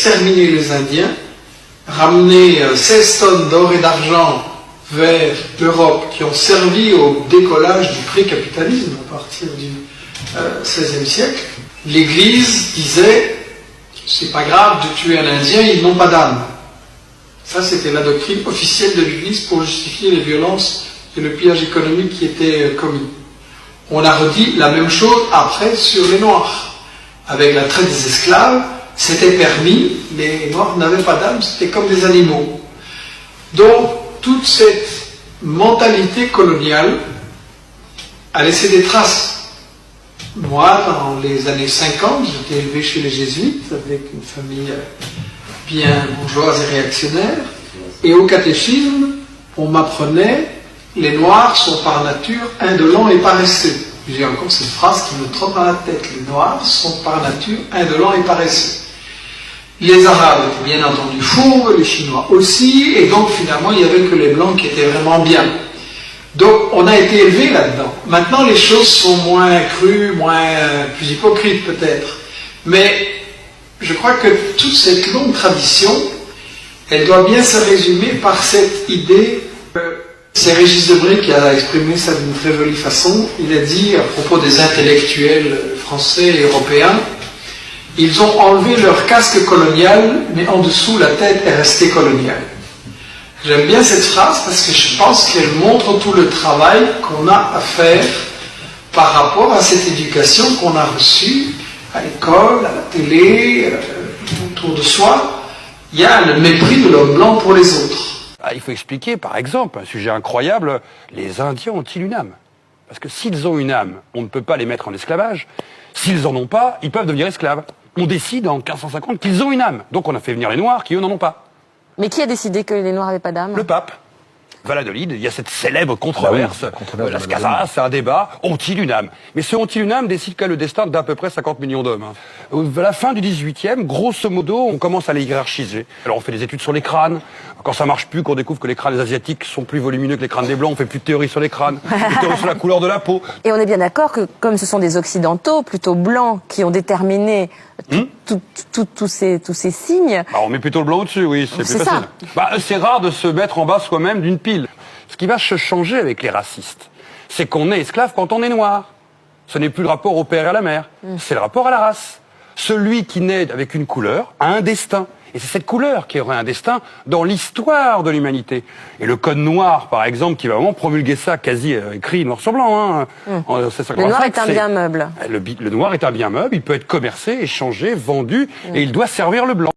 exterminer les Indiens, ramener 16 tonnes d'or et d'argent vers l'Europe qui ont servi au décollage du pré-capitalisme à partir du XVIe siècle. L'Église disait « c'est pas grave de tuer un Indien, ils n'ont pas d'âme ». Ça, c'était la doctrine officielle de l'Église pour justifier les violences et le pillage économique qui était commis. On a redit la même chose après sur les Noirs. Avec la traite des esclaves, c'était permis, les Noirs n'avaient pas d'âme, c'était comme des animaux. Donc, toute cette mentalité coloniale a laissé des traces. Moi, dans les années 50, j'étais élevé chez les Jésuites, avec une famille bien bourgeoise et réactionnaire, et au catéchisme, on m'apprenait « les Noirs sont par nature indolents et paresseux ». J'ai encore cette phrase qui me trotte dans la tête. Les Noirs sont par nature indolents et paresseux. Les Arabes étaient bien entendu fourbes, les Chinois aussi, et donc finalement il n'y avait que les Blancs qui étaient vraiment bien. Donc on a été élevés là-dedans. Maintenant les choses sont moins crues, plus hypocrites peut-être. Mais je crois que toute cette longue tradition, elle doit bien se résumer par cette idée. C'est Régis Debray qui a exprimé ça d'une très jolie façon. Il a dit à propos des intellectuels français et européens, ils ont enlevé leur casque colonial, mais en dessous la tête est restée coloniale. J'aime bien cette phrase parce que je pense qu'elle montre tout le travail qu'on a à faire par rapport à cette éducation qu'on a reçue à l'école, à la télé, autour de soi. Il y a le mépris de l'homme blanc pour les autres. Il faut expliquer, par exemple, un sujet incroyable, les Indiens ont-ils une âme? Parce que s'ils ont une âme, on ne peut pas les mettre en esclavage. S'ils n'en ont pas, ils peuvent devenir esclaves. On décide en 1550 qu'ils ont une âme. Donc on a fait venir les Noirs qui, eux, n'en ont pas. Mais qui a décidé que les Noirs n'avaient pas d'âme? Le pape. Valladolid, il y a cette célèbre controverse. Las Casas, c'est un débat. Ont-ils une âme? Mais ce ont-ils une âme décide que le destin d'à peu près 50 millions d'hommes. À la fin du 18e, grosso modo, on commence à les hiérarchiser. Alors on fait des études sur les crânes. Quand ça marche plus, qu'on découvre que les crânes des Asiatiques sont plus volumineux que les crânes des Blancs, on fait plus de théories sur les crânes, plus de théories sur la couleur de la peau. Et on est bien d'accord que comme ce sont des Occidentaux, plutôt blancs, qui ont déterminé tous ces signes... On met plutôt le blanc au-dessus, oui, c'est plus facile. C'est rare de se mettre en bas soi-même d'une pile. Ce qui va se changer avec les racistes, c'est qu'on est esclave quand on est noir. Ce n'est plus le rapport au père et à la mère, c'est le rapport à la race. Celui qui naît avec une couleur a un destin. Et c'est cette couleur qui aurait un destin dans l'histoire de l'humanité. Et le code noir, par exemple, qui va vraiment promulguer ça quasi écrit noir sur blanc. En 1785, le noir est un bien meuble. Le noir est un bien meuble, il peut être commercé, échangé, vendu, et il doit servir le blanc.